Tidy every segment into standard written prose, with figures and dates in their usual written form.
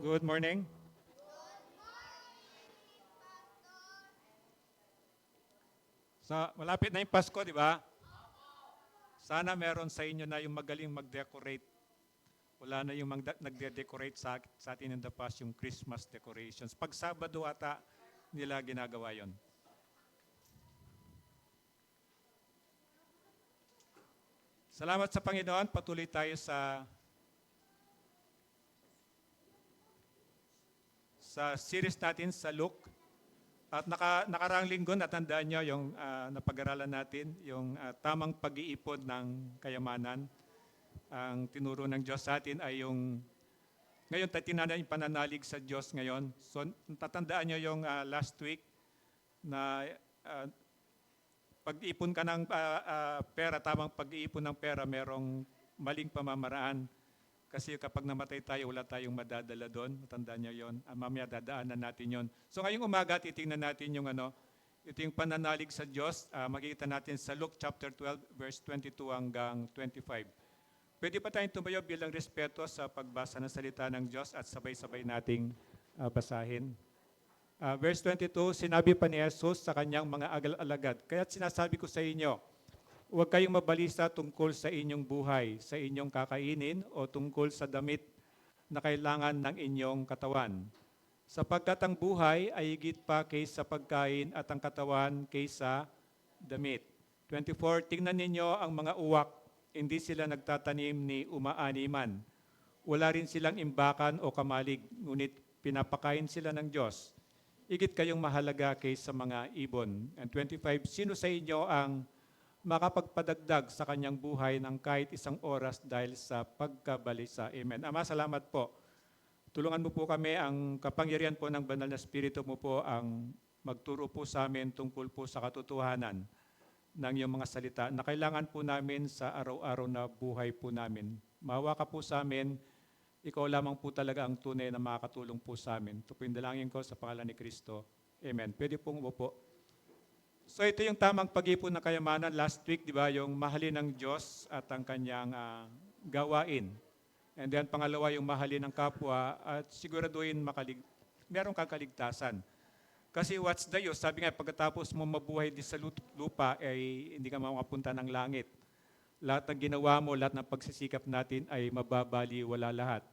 Good morning. Malapit na yung Pasko, di ba? Sana meron sa inyo na yung magaling mag-decorate. Wala na yung nagde-decorate sa atin in the past, yung Christmas decorations. Pag Sabado ata nila ginagawa yon. Salamat sa Panginoon. Patuloy tayo sa series natin sa Luke. At nakaraang linggo, natandaan nyo yung napag-aralan natin, yung tamang pag-iipon ng kayamanan. Ang tinuro ng Diyos sa atin ay ngayon tayo yung pananalig sa Diyos ngayon. So tatandaan nyo yung last week na pag-ipon ka ng pera, tamang pag-iipon ng pera, merong maling pamamaraan. Kasi kapag namatay tayo, wala tayong madadala doon. Matandaan nyo yun. Mamaya dadaanan natin yon. So ngayong umaga, titingnan natin ito yung pananalig sa Diyos. Makikita natin sa Luke chapter 12, verse 22 hanggang 25. Pwede pa tayong tumayo bilang respeto sa pagbasa ng salita ng Diyos at sabay-sabay nating basahin. Verse 22, sinabi pa ni Jesus sa kanyang mga alagad, kaya't sinasabi ko sa inyo, huwag kayong mabalisa tungkol sa inyong buhay, sa inyong kakainin o tungkol sa damit na kailangan ng inyong katawan. Sapagkat ang buhay ay higit pa kaysa pagkain at ang katawan kaysa damit. 24, tingnan ninyo ang mga uwak, hindi sila nagtatanim ni umaaniman. Wala rin silang imbakan o kamalig, ngunit pinapakain sila ng Diyos. Higit kayong mahalaga kaysa mga ibon. And 25, sino sa inyo ang makapagpadagdag sa kanyang buhay ng kahit isang oras dahil sa pagkabalisa. Amen. Ama, salamat po. Tulungan mo po kami, ang kapangyarihan po ng Banal na Espiritu mo po ang magturo po sa amin tungkol po sa katotohanan ng iyong mga salita na kailangan po namin sa araw-araw na buhay po namin. Mawa ka po sa amin, ikaw lamang po talaga ang tunay na makakatulong po sa amin. Ito po yung dalangin ko sa pangalan ni Kristo. Amen. Pwede pong umupo. So ito yung tamang pag-ipon ng kayamanan last week, di ba? Yung mahalin ng Diyos at ang kanyang gawain. And then pangalawa, yung mahalin ng kapwa at siguraduhin meron kang kaligtasan. Kasi what's the use? Sabi nga, pagkatapos mo mabuhay di sa lupa, ay hindi ka makapunta ng langit. Lahat ng ginawa mo, lahat ng pagsisikap natin ay mababali, wala lahat.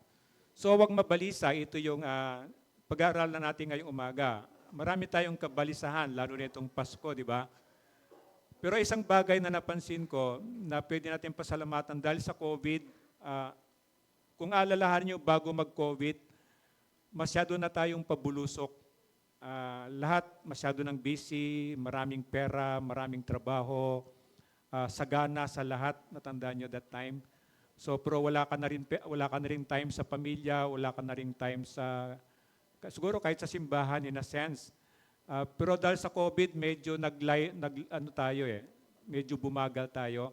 So wag mabalisa, ito yung pag-aaralan natin ngayong umaga. Marami tayong kabalisahan, lalo na itong Pasko, di ba? Pero isang bagay na napansin ko na pwede natin pasalamatan dahil sa COVID, kung alalahan nyo bago mag-COVID, masyado na tayong pabulusok. Lahat masyado ng busy, maraming pera, maraming trabaho, sagana sa lahat, natandaan nyo that time. So, pero wala ka na rin time sa pamilya, wala ka na rin time siguro kahit sa simbahan in a sense. Pero dahil sa COVID, medyo medyo bumagal tayo.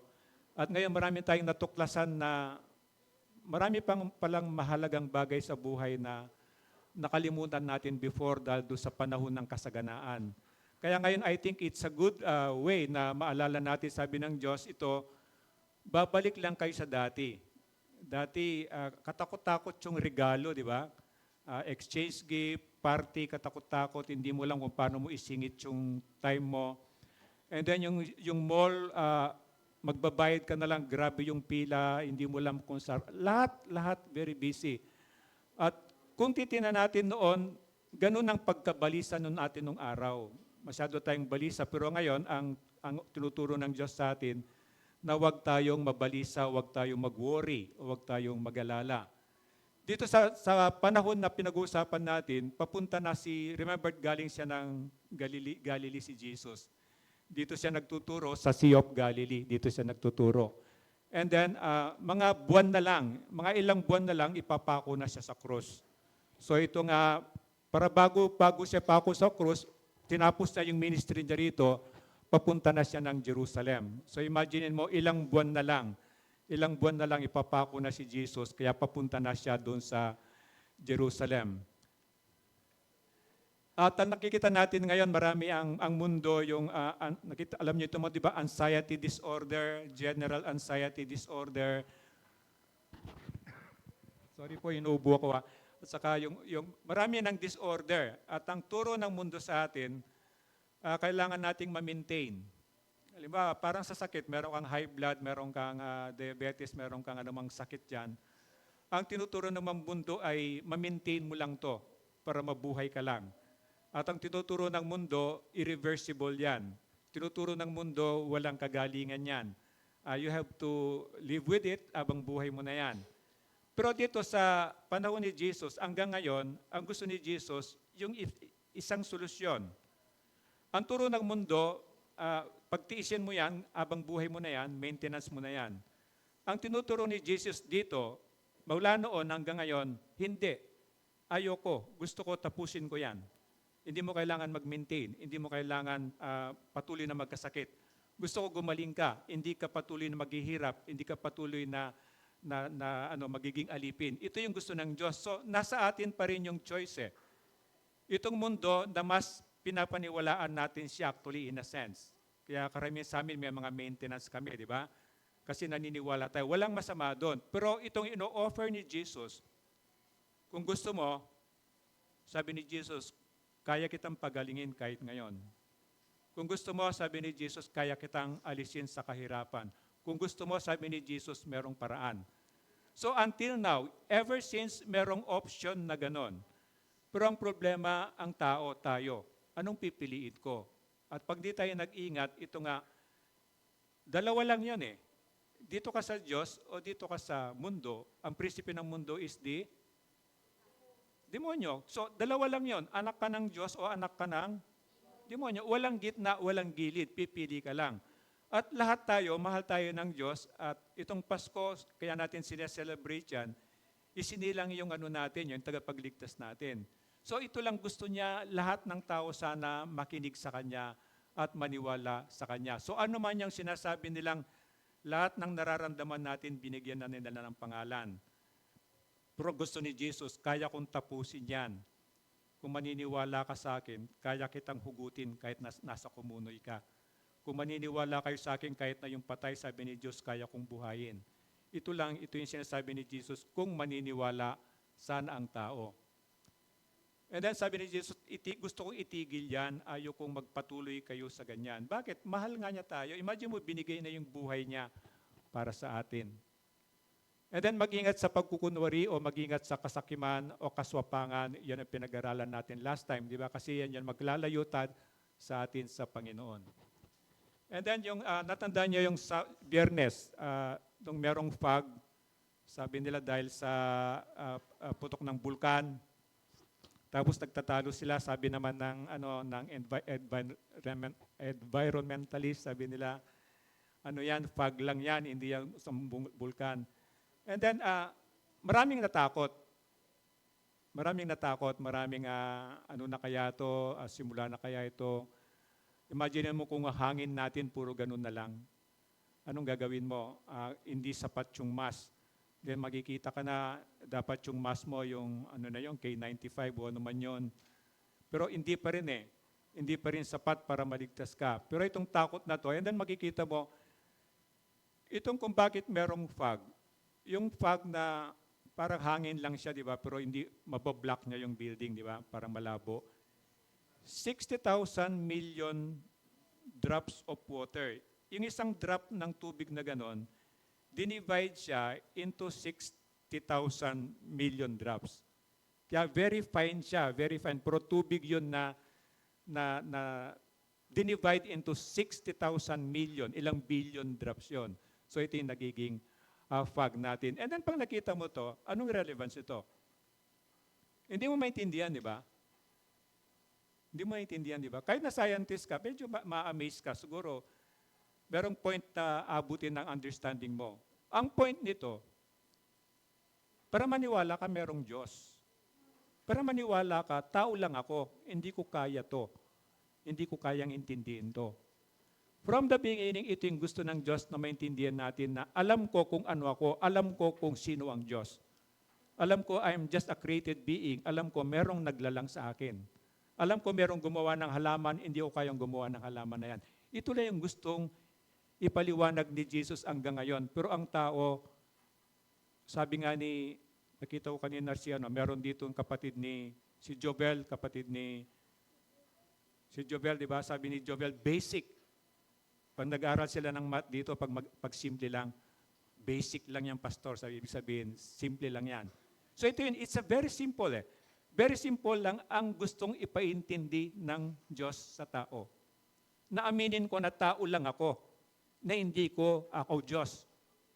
At ngayon marami tayong natuklasan na marami palang mahalagang bagay sa buhay na nakalimutan natin before dahil doon sa panahon ng kasaganaan. Kaya ngayon I think it's a good way na maalala natin, sabi ng Diyos, babalik lang kayo sa dati. Dati, katakot-takot yung regalo, di ba? Exchange gift, party, katakot-takot, hindi mo lang kung paano mo isingit yung time mo. And then yung mall, magbabayad ka na lang, grabe yung pila, hindi mo lang kung lahat very busy. At kung titingnan natin noon, ganun ang pagkabalisa noon natin nung araw. Masyado tayong balisa, pero ngayon, ang tinuturo ng Diyos sa atin, na huwag tayong mabalisa, huwag tayong mag-worry, huwag tayong mag-alala. Dito sa panahon na pinag-uusapan natin, papunta na remember galing siya ng Galilee si Jesus. Dito siya nagtuturo sa Sea of Galilee, dito siya nagtuturo. And then, mga ilang buwan na lang, ipapako na siya sa krus. So ito nga, para bago siya pako sa krus, tinapos na yung ministry niya rito, papunta na siya ng Jerusalem. So imagine mo, ilang buwan na lang ipapako na si Jesus, kaya papunta na siya doon sa Jerusalem. At ang nakikita natin ngayon, marami ang mundo, alam niyo ito mo, di ba? Anxiety disorder, general anxiety disorder. Sorry po, inuubo ako. At saka yung marami ng disorder. At ang turo ng mundo sa atin, kailangan nating ma-maintain. Halimbawa, parang sa sakit, meron kang high blood, meron kang diabetes, meron kang anumang sakit dyan. Ang tinuturo ng mundo ay ma-maintain mo lang to para mabuhay ka lang. At ang tinuturo ng mundo, irreversible yan. Tinuturo ng mundo, walang kagalingan yan. You have to live with it abang buhay mo na yan. Pero dito sa panahon ni Jesus, hanggang ngayon, ang gusto ni Jesus, yung isang solusyon. Ang turo ng mundo, pagtiisin mo yan, abang buhay mo na yan, maintenance mo na yan. Ang tinuturo ni Jesus dito, mula noon hanggang ngayon, hindi. Ayoko, gusto ko tapusin ko yan. Hindi mo kailangan mag-maintain, hindi mo kailangan patuloy na magkasakit. Gusto ko gumaling ka, hindi ka patuloy na maghihirap, hindi ka patuloy na magiging alipin. Ito yung gusto ng Diyos. So, nasa atin pa rin yung choice. Itong mundo na mas pinapaniwalaan natin siya actually in a sense. Kaya karamihan sa amin may mga maintenance kami, di ba? Kasi naniniwala tayo. Walang masama doon. Pero itong ino-offer ni Jesus, kung gusto mo, sabi ni Jesus, kaya kitang pagalingin kahit ngayon. Kung gusto mo, sabi ni Jesus, kaya kitang alisin sa kahirapan. Kung gusto mo, sabi ni Jesus, merong paraan. So until now, ever since merong option na ganon. Pero ang problema, ang tao, tayo. Anong pipiliin ko? At pag di tayo nag-ingat, ito nga, dalawa lang yan eh. Dito ka sa Diyos o dito ka sa mundo, ang prinsipyo ng mundo is demonyo. So dalawa lang yon, anak ka ng Diyos o anak ka ng demonyo. Walang gitna, walang gilid, pipili ka lang. At lahat tayo, mahal tayo ng Diyos at itong Pasko, kaya natin sineselebrate yan, isinilang yung natin, yung tagapagligtas natin. So ito lang gusto niya, lahat ng tao sana makinig sa Kanya at maniwala sa Kanya. So ano man yung sinasabi nilang, lahat ng nararamdaman natin, binigyan na nila ng pangalan. Pero gusto ni Jesus, kaya kong tapusin yan. Kung maniniwala ka sa akin, kaya kitang hugutin kahit nasa kumunoy ka. Kung maniniwala kayo sa akin, kahit na yung patay, sabi ni Diyos, kaya kong buhayin. Ito yung sinasabi ni Jesus, kung maniniwala sana ang tao. And then sabi ni Jesus, gusto kong itigil yan, ayaw kong magpatuloy kayo sa ganyan. Bakit? Mahal nga niya tayo. Imagine mo, binigay na yung buhay niya para sa atin. And then mag-ingat sa pagkukunwari o mag-ingat sa kasakiman o kaswapangan, yan ang pinag-aralan natin last time, di ba? Kasi yan maglalayutan sa atin sa Panginoon. And then yung natandaan niyo yung sa Biyernes, nung merong fog, sabi nila dahil sa putok ng bulkan, tapos nagtatalo sila, sabi naman ng environmentalist, sabi nila, yan, fog lang yan, hindi yan sa bulkan. And then, maraming natakot. Maraming na kaya ito, simula na kaya ito. Imagine mo kung hangin natin, puro ganun na lang. Anong gagawin mo? Hindi sapat yung mask. Then makikita ka na dapat yung mask mo, yung yung K95 o ano man yun. Pero hindi pa rin Hindi pa rin sapat para maligtas ka. Pero itong takot na to, and then makikita mo, itong kung bakit merong fog. Yung fog na parang hangin lang siya, di ba? Pero hindi mabablock niya yung building, di ba? Parang malabo. 60,000 million drops of water. Yung isang drop ng tubig na ganon, dinivide siya into 60,000 million drops. Kaya very fine siya, very fine. Pero tubig yun na dinivide into 60,000 million, ilang billion drops yun. So ito yung nagiging fog natin. And then pag nakita mo to, anong relevance ito? Hindi mo maintindihan, di ba? Hindi mo maintindihan, di ba? Kahit na scientist ka, medyo ma-amaze ka. Siguro, merong point na abutin ng understanding mo. Ang point nito, para maniwala ka merong Diyos. Para maniwala ka, tao lang ako, hindi ko kaya to. Hindi ko kayang intindihin to. From the beginning, ito yung gusto ng Diyos na maintindihan natin na alam ko kung ano ako, alam ko kung sino ang Diyos. Alam ko I'm just a created being. Alam ko merong naglalang sa akin. Alam ko merong gumawa ng halaman, hindi ko kayang gumawa ng halaman na yan. Ito lang yung gustong ipaliwanag ni Jesus hanggang ngayon. Pero ang tao, sabi nga ni Nakita ko kanina meron dito ang kapatid ni, si Jobel, kapatid ni, si Jobel, di ba? Sabi ni Jobel, basic. Pag nag-aaral sila ng math dito, pag simple lang, basic lang yan, pastor. Sabi, ibig sabihin, simple lang yan. So ito yun, it's a very simple eh. Very simple lang ang gustong ipaintindi ng Diyos sa tao. Naaminin ko na tao lang ako, na hindi ko ako Diyos.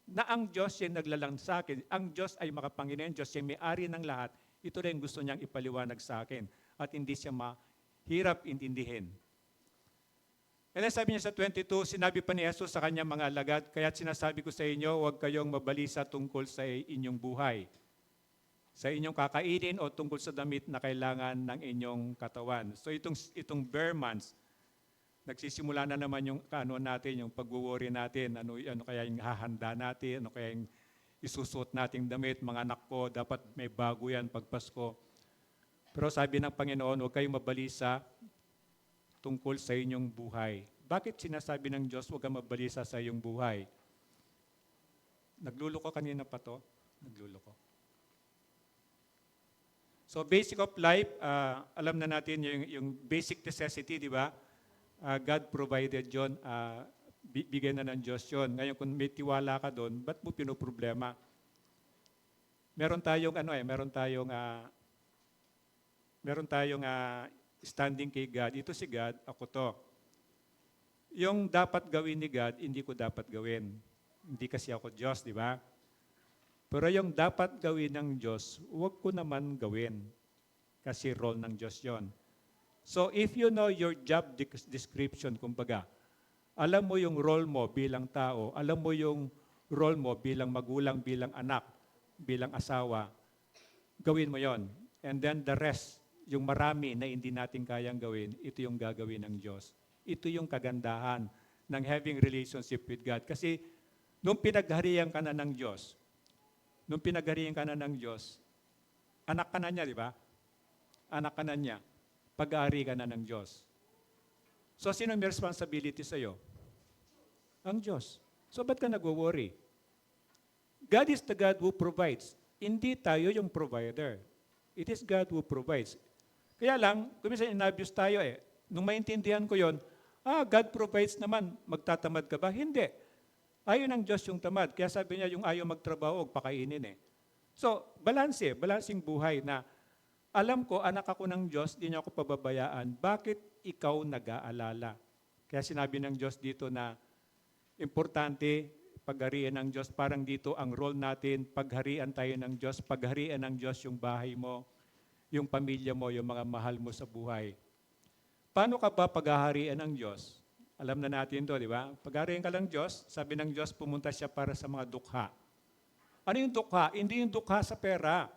Na ang Diyos yung naglalang sa akin, ang Diyos ay makapangyarihan, Diyos yung may-ari ng lahat, ito rin gusto niyang ipaliwanag sa akin at hindi siya mahirap intindihin. And then sabi niya sa 22, sinabi pa ni Jesus sa kanyang mga alagad, kaya't sinasabi ko sa inyo, huwag kayong mabalisa tungkol sa inyong buhay, sa inyong kakainin o tungkol sa damit na kailangan ng inyong katawan. So itong bare months, nagsisimula na naman yung natin, yung pag-worry natin, ano kaya yung hahanda natin, ano kaya yung isusuot nating damit, mga anak ko, dapat may bago yan pag Pasko. Pero sabi ng Panginoon, huwag kayong mabalisa tungkol sa inyong buhay. Bakit sinasabi ng Diyos, huwag kang mabalisa sa iyong buhay? Nagluloko kanina pa to? Nagluloko. So basic of life, alam na natin yung basic necessity, di ba? God provided yun, bigyan na ng Diyos yun. Ngayon kung may tiwala ka doon, ba't mo pinoproblema? Meron tayong standing kay God. Ito si God, ako to. Yung dapat gawin ni God, hindi ko dapat gawin. Hindi kasi ako Diyos, di ba? Pero yung dapat gawin ng Diyos, huwag ko naman gawin. Kasi role ng Diyos yon. So if you know your job description, kumbaga, alam mo yung role mo bilang tao, alam mo yung role mo bilang magulang, bilang anak, bilang asawa, gawin mo yon. And then the rest, yung marami na hindi natin kayang gawin, ito yung gagawin ng Diyos. Ito yung kagandahan ng having relationship with God. Kasi nung pinagharihan ka na ng Diyos, anak ka na niya, di ba? Anak ka na niya. Pag-aari ka na ng Diyos. So, sino may responsibility sa'yo? Ang Diyos. So, ba't ka nag-worry? God is the God who provides. Hindi tayo yung provider. It is God who provides. Kaya lang, kuminsan in-abuse tayo eh. Nung maintindihan ko yon, God provides naman, magtatamad ka ba? Hindi. Ayaw ng Diyos yung tamad. Kaya sabi niya, yung ayaw magtrabaho, huwag pakainin eh. So, balancing buhay na alam ko, anak ako ng Diyos, di niya ako pababayaan. Bakit ikaw nag-aalala? Kaya sinabi ng Diyos dito na importante, pagharian ng Diyos. Parang dito ang role natin, pagharian tayo ng Diyos, pagharian ng Diyos yung bahay mo, yung pamilya mo, yung mga mahal mo sa buhay. Paano ka ba paghaharian ng Diyos? Alam na natin to, di ba? Paghaharian ka ng Diyos, sabi ng Diyos, pumunta siya para sa mga dukha. Ano yung dukha? Hindi yung dukha sa pera.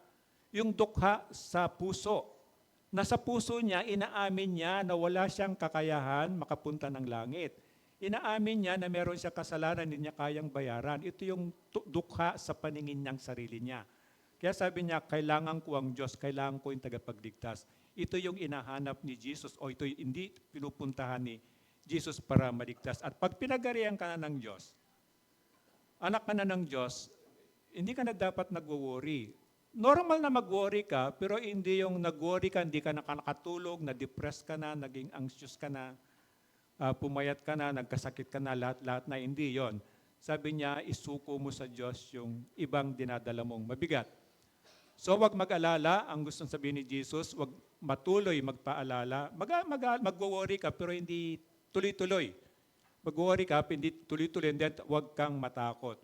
Yung dukha sa puso. Nasa puso niya, inaamin niya na wala siyang kakayahan makapunta ng langit. Inaamin niya na meron siya kasalanan, hindi niya kayang bayaran. Ito yung dukha sa paningin niyang sarili niya. Kaya sabi niya, kailangan ko ang Diyos, kailangan ko yung tagapagligtas. Ito yung inahanap ni Jesus o ito yung hindi pinupuntahan ni Jesus para maligtas. At pag pinagarihan ka na ng Diyos, anak ka na ng Diyos, hindi ka na dapat nag-worry. Normal na mag-worry ka, pero hindi yung nag-worry ka, hindi ka nakakatulog, na-depress ka na, naging anxious ka na, pumayat ka na, nagkasakit ka na, lahat na hindi yon. Sabi niya, isuko mo sa Diyos yung ibang dinadala mong mabigat. So wag mag-alala, ang gustong sabihin ni Jesus, wag matuloy magpaalala. Mag-worry ka, pero hindi tuloy-tuloy. Mag-worry ka, hindi tuloy-tuloy, and then wag kang matakot.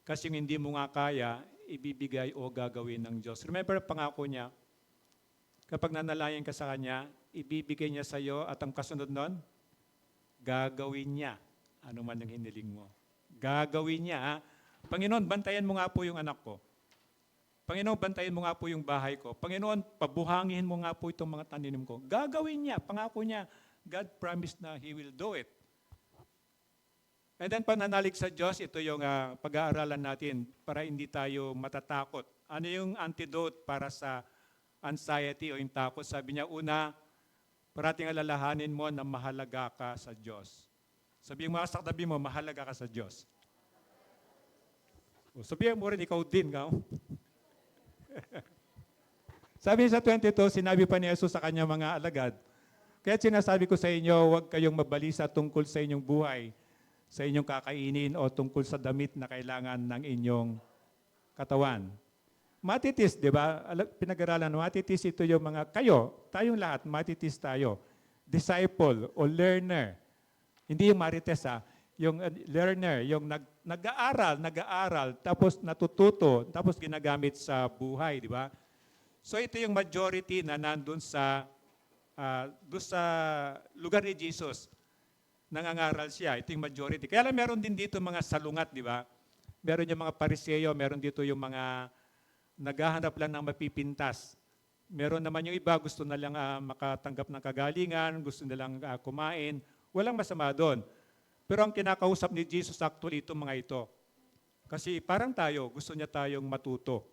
Kasi yung hindi mo nga kaya, ibibigay o gagawin ng Diyos. Remember, pangako niya, kapag nanalayan ka sa Kanya, ibibigay niya sa iyo at ang kasunod nun, gagawin niya ano man yung hiniling mo. Gagawin niya. Ha? Panginoon, bantayan mo nga po yung anak ko. Panginoon, bantayan mo nga po yung bahay ko. Panginoon, pabuhangin mo nga po itong mga taninim ko. Gagawin niya, pangako niya. God promised na He will do it. And then pananalig sa Diyos, ito yung pag-aaralan natin para hindi tayo matatakot. Ano yung antidote para sa anxiety o yung takot? Sabi niya, una, parating alalahanin mo na mahalaga ka sa Diyos. Sabihin mo sa katabi mo, mahalaga ka sa Diyos. O, sabihin mo rin, ikaw din. Sabi sa 22, sinabi pa ni Jesus sa kanyang mga alagad, kaya sinasabi ko sa inyo, huwag kayong mabalisa tungkol sa inyong buhay, sa inyong kakainin o tungkol sa damit na kailangan ng inyong katawan. Matitis, di ba? Pinag-aralan, matitis ito yung mga, tayong lahat, matitis tayo. Disciple o learner. Hindi yung marites yung learner, yung nag-aaral, tapos natututo, tapos ginagamit sa buhay, di ba? So ito yung majority na nandun doon sa lugar ni Jesus. Nangangaral siya, ito yung majority. Kaya lang meron din dito mga salungat, di ba? Meron yung mga pariseyo, meron dito yung mga naghahanap lang ng mapipintas. Meron naman yung iba, gusto na lang makatanggap ng kagalingan, gusto na lang kumain. Walang masama doon. Pero ang kinakausap ni Jesus actually itong mga ito. Kasi parang tayo, gusto niya tayong matuto.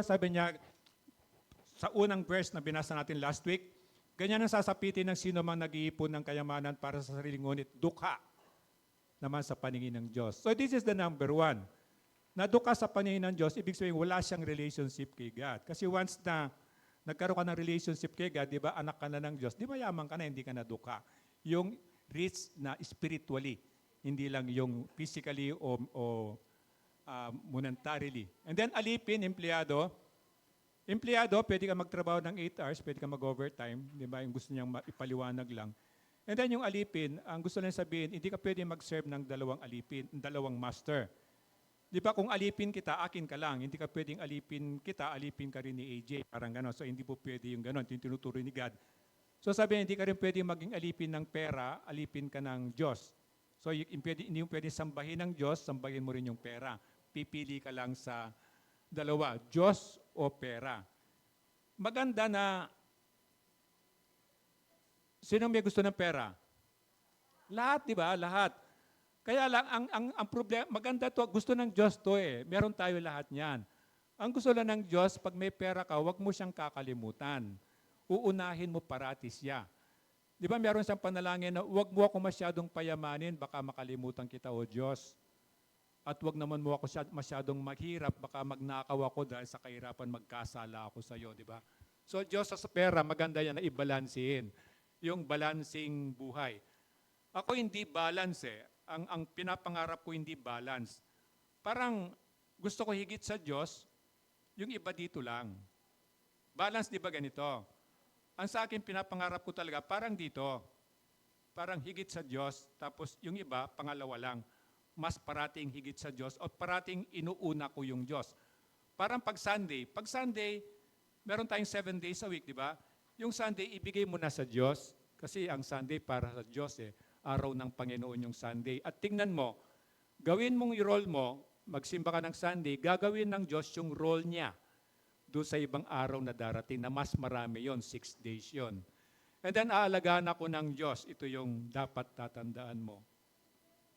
Sabi niya, sa unang verse na binasa natin last week, ganyan ang sasapitin ng sino mang nag-iipon ng kayamanan para sa sariling ngunit dukha naman sa paningin ng Diyos. So this is the number one. Nadukha sa paningin ng Diyos, ibig sabihin wala siyang relationship kay God. Kasi once na nagkaroon ka ng relationship kay God, di ba anak ka na ng Diyos, di ba yaman ka na, hindi ka nadukha. Yung rich na spiritually, hindi lang yung physically o monetarily. And then alipin, empleyado. Empleyado, pwede ka magtrabaho ng 8 hours, pwede ka mag-overtime, di ba? Yung gusto niyang ipaliwanag lang. And then yung alipin, ang gusto niyang sabihin, hindi ka pwede mag-serve ng dalawang master. Di ba kung alipin kita, akin ka lang. Hindi ka pwedeng alipin kita, alipin ka rin ni AJ. Parang gano'n. So hindi po pwede yung gano'n. Yung tinuturo ni God. So sabihin, hindi ka rin pwedeng maging alipin ng pera, alipin ka ng Diyos. So hindi mo pwede sambahin ng Diyos, sambahin mo rin yung pera. Pipili ka lang sa dalawa, Diyos o pera. Maganda na, sino may gusto ng pera? Lahat, di ba? Lahat. Kaya lang, ang problema, maganda to, gusto ng Diyos to Meron tayo lahat niyan. Ang gusto lang ng Diyos, pag may pera ka, huwag mo siyang kakalimutan. Uunahin mo parati siya. Di ba meron siyang panalangin na huwag mo ako masyadong payamanin, baka makalimutan kita, O Diyos. At huwag naman mo ako masyadong maghirap, baka magnakaw ako dahil sa kahirapan magkasala ako sa iyo, di ba? So Diyos sa pera, maganda yan na ibalansin. Yung balancing buhay. Ako hindi balance Ang pinapangarap ko hindi balance. Parang gusto ko higit sa Diyos, yung iba dito lang. Balance di ba ganito? Ang sa akin pinapangarap ko talaga, parang dito. Parang higit sa Diyos, tapos yung iba, pangalawa lang. Mas parating higit sa Diyos o parating inuuna ko yung Diyos. Parang pag Sunday, meron tayong 7 days a week, di ba? Yung Sunday, ibigay mo na sa Diyos kasi ang Sunday para sa Diyos araw ng Panginoon yung Sunday. At tingnan mo, gawin mong i-roll mo, magsimba ka ng Sunday, gagawin ng Diyos yung role niya doon sa ibang araw na darating na mas marami yon 6 days yon. And then aalagaan ako ng Diyos, ito yung dapat tatandaan mo.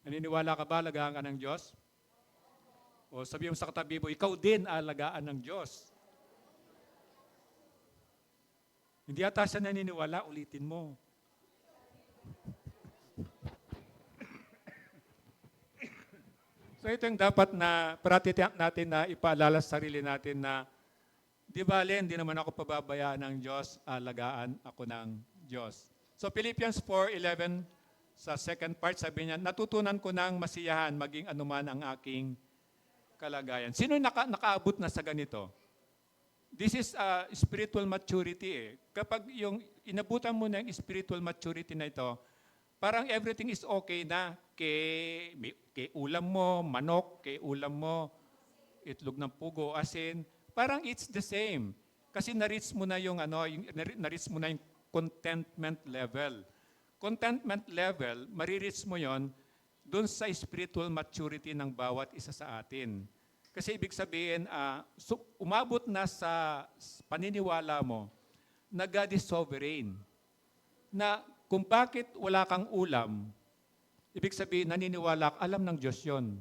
Naniniwala ka ba, alagaan ka ng Diyos? O sabi mo sa katabi mo, ikaw din alagaan ng Diyos. Hindi ata siya naniniwala, ulitin mo. So ito yung dapat na parati natin na ipaalala sa sarili natin na di bale, hindi naman ako pababayaan ng Diyos, alagaan ako ng Diyos. So Philippians 4:11 sa second part, sabi niya, natutunan ko ng masiyahan maging anuman ang aking kalagayan. Sino nakaabot na sa ganito? This is spiritual maturity Kapag yung inabutan mo ng spiritual maturity na ito, parang everything is okay na kay ulam mo, manok, kay ulam mo, itlog ng pugo, asin. Parang it's the same. Kasi na-reach mo na yung contentment level. Contentment level, marireach mo yon doon sa spiritual maturity ng bawat isa sa atin. Kasi ibig sabihin, umabot na sa paniniwala mo na God is sovereign. Na kung bakit wala kang ulam, ibig sabihin, naniniwala ka, alam ng Diyos yon.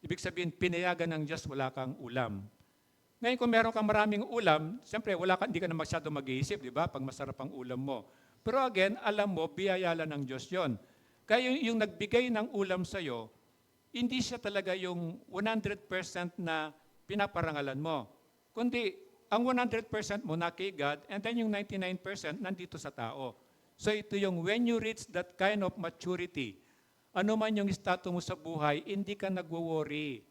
Ibig sabihin, pinayagan ng Diyos, wala kang ulam. Ngayon, kung meron kang maraming ulam, siyempre, hindi ka na masyado mag-iisip, di ba? Pag masarap ang ulam mo. Pero again, alam mo, biyaya lang ng Diyos yon. Kaya yung nagbigay ng ulam sa'yo, hindi siya talaga yung 100% na pinaparangalan mo. Kundi, ang 100% mo na kay God, and then yung 99% nandito sa tao. So ito yung when you reach that kind of maturity, ano man yung estado mo sa buhay, hindi ka nagwo-worry.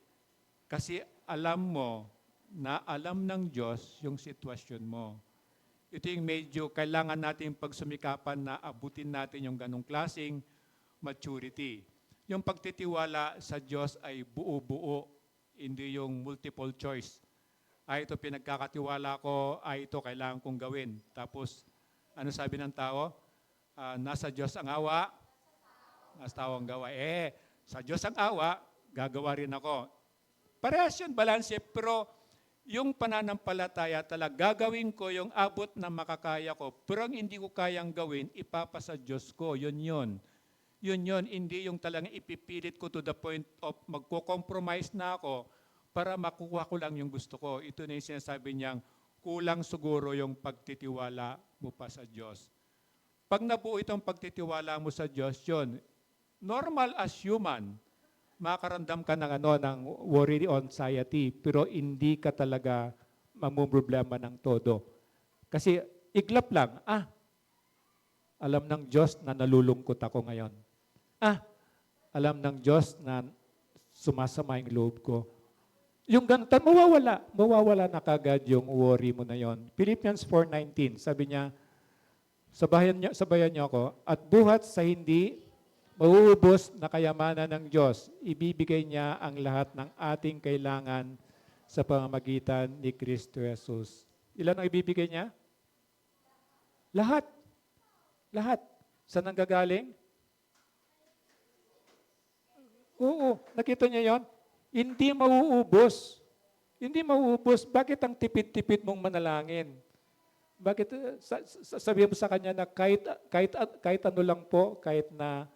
Kasi alam mo na alam ng Diyos yung sitwasyon mo. Ito yung medyo kailangan natin pagsumikapan na abutin natin yung ganong klaseng maturity. Yung pagtitiwala sa Diyos ay buo-buo, hindi yung multiple choice. Ay, ito pinagkakatiwala ko, ay, ito kailangan kong gawin. Tapos, ano sabi ng tao? Nasa Diyos ang awa, nasa tao ang gawa. Sa Diyos ang awa, gagawa rin ako. Parehas yun, balanse, pero yung pananampalataya talaga, gagawin ko yung abot na makakaya ko, pero ang hindi ko kayang gawin, ipapasa Diyos ko, yun yun. Yun, hindi yung talagang ipipilit ko to the point of magko-compromise na ako para makuha ko lang yung gusto ko. Ito na yung sinasabi niyang kulang siguro yung pagtitiwala mo pa sa Diyos. Pag nabuo itong pagtitiwala mo sa Diyos, yun, normal as human, makaramdam ka ng worry or anxiety, pero hindi ka talaga mamumroblema ng todo. Kasi iglap lang, alam ng Diyos na nalulungkot ako ngayon. Alam ng Diyos na sumasama yung loob ko. Yung ganun, mawawala na kagad yung worry mo na yon. Philippians 4:19, sabi niya, sabayan niyo ako, at buhat sa hindi mauubos na kayamanan ng Diyos, ibibigay niya ang lahat ng ating kailangan sa pamamagitan ni Kristo Jesus. Ilan ang ibibigay niya? Lahat. Lahat. Saan nanggagaling? Oo, nakita niyo yon? Hindi mauubos. Hindi mauubos. Bakit ang tipid-tipid mong manalangin? Bakit sabihin mo sa kanya na kahit ano lang po, kahit na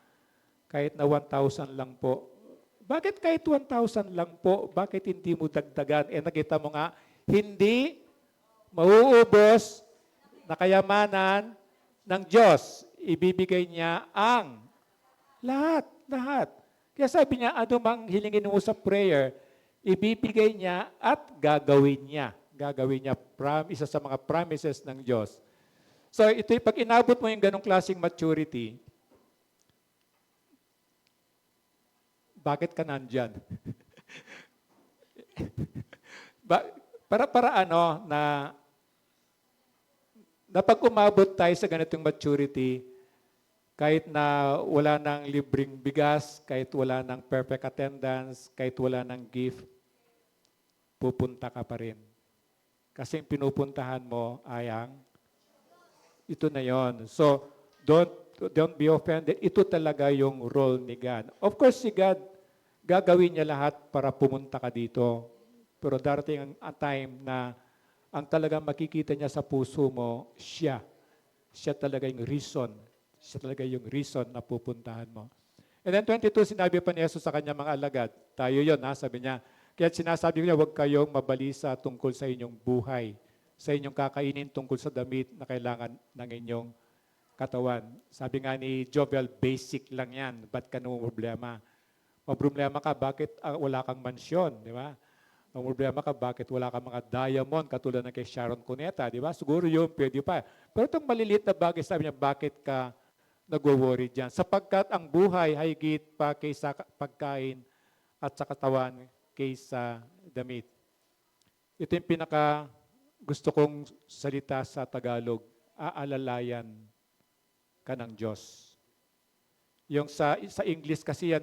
1,000 lang po. Bakit kahit 1,000 lang po? Bakit hindi mo dagdagan? Nakita mo nga, hindi mauubos na kayamanan ng Diyos. Ibibigay niya ang lahat. Kaya sabi niya, ano mang hilingin mo sa prayer, ibibigay niya at gagawin niya. Gagawin niya. Isa sa mga promises ng Diyos. So ito, pag inabot mo yung ganong klaseng maturity, bakit ka nandyan? para na pag umabot tayo sa ganitong maturity, kahit na wala ng libreng bigas, kahit wala ng perfect attendance, kahit wala ng gift, pupunta ka pa rin. Kasi pinupuntahan mo ay ito na yon. So, don't be offended. Ito talaga yung role ni God. Of course, si God, gagawin niya lahat para pumunta ka dito. Pero darating ang time na ang talagang makikita niya sa puso mo, siya. Siya talaga yung reason. Siya talaga yung reason na pupuntahan mo. And then 22, sinabi pa ni Jesus sa kanya mga alagad. Tayo yun, sabi niya. Kaya sinasabi niya, huwag kayong mabalisa tungkol sa inyong buhay, sa inyong kakainin tungkol sa damit na kailangan ng inyong katawan. Sabi nga ni Jovel, basic lang yan. Ba't ka problema? Problema ka, bakit wala kang mansyon, di ba? Problema ka, bakit wala kang mga diamond katulad ng kay Sharon Cuneta, di ba? Siguro yun, pwede pa. Pero itong maliliit na bagay, sabi niya, bakit ka nagwo-worry dyan? Sapagkat ang buhay ay higit pa kaysa pagkain at sa katawan kaysa damit. Ito yung pinaka gusto kong salita sa Tagalog, aalalayan ka ng Diyos. Yung sa English kasi yan,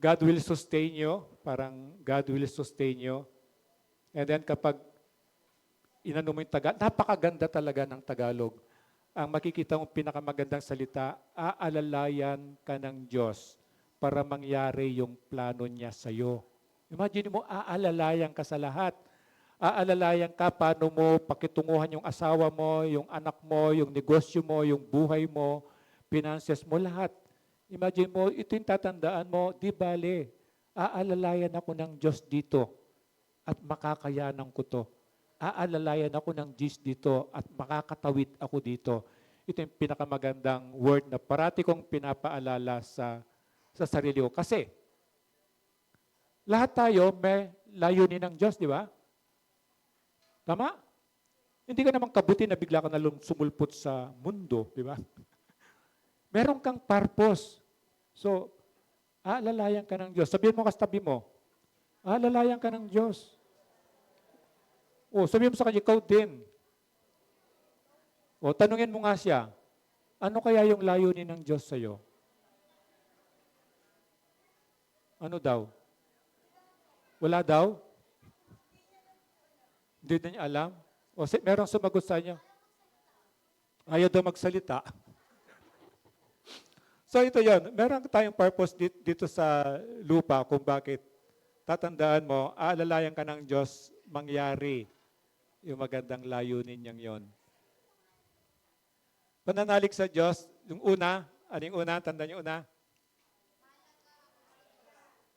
God will sustain you, parang God will sustain you. And then kapag inano mo yung napakaganda talaga ng Tagalog. Ang makikita mong pinakamagandang salita, aalalayan ka ng Diyos para mangyari yung plano niya sa iyo. Imagine mo, aalalayan ka sa lahat. Aalalayan ka paano mo pakitunguhan yung asawa mo, yung anak mo, yung negosyo mo, yung buhay mo, finances mo, lahat. Imagine mo, ito yung tatandaan mo, di bale, aalalayan ako ng Diyos dito at makakayanan ko to. aalalayan ako ng Diyos dito at makakatawid ako dito. Ito yung pinakamagandang word na parati kong pinapaalala sa sarili ko. Kasi lahat tayo may layunin ng Diyos, di ba? Tama? Hindi ka naman kabuti na bigla ka na sumulpot sa mundo, di ba? Meron kang purpose. So, aalalayan ka ng Diyos. Sabihin mo kastabi mo, aalalayan ka ng Diyos. O, sabihin mo sa kanya, ikaw din. O, tanungin mo nga siya, ano kaya yung layunin ng Diyos sa'yo? Ano daw? Wala daw? Hindi na niya alam? O, merong sumagot sa inyo? Ayaw daw magsalita. So ito yon, meron tayong purpose dito sa lupa kung bakit tatandaan mo, aalalayan ka ng Diyos, mangyari yung magandang layunin niyang yon. Pananalig sa Diyos, yung una, aling una, tandaan yung una?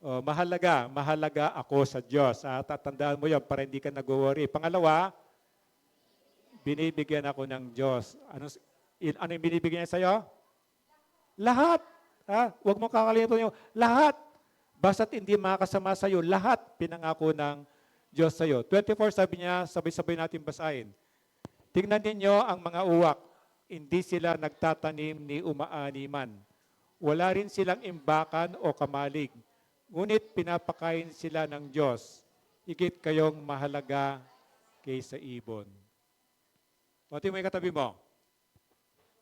Oh, mahalaga ako sa Diyos. Tatandaan mo yon para hindi ka nag-worry. Pangalawa, binibigyan ako ng Diyos. Ano yung binibigyan niya sa'yo? Lahat. Huwag mo kakalimutan yung lahat. Basta't hindi makakasama sa'yo, lahat pinangako ng Diyos sa'yo. 24 sabi niya, sabay-sabay natin basahin. Tingnan ninyo ang mga uwak. Hindi sila nagtatanim ni umaaniman. Wala rin silang imbakan o kamalig. Ngunit pinapakain sila ng Diyos. Higit kayong mahalaga kaysa ibon. Pati mo yung katabi mo.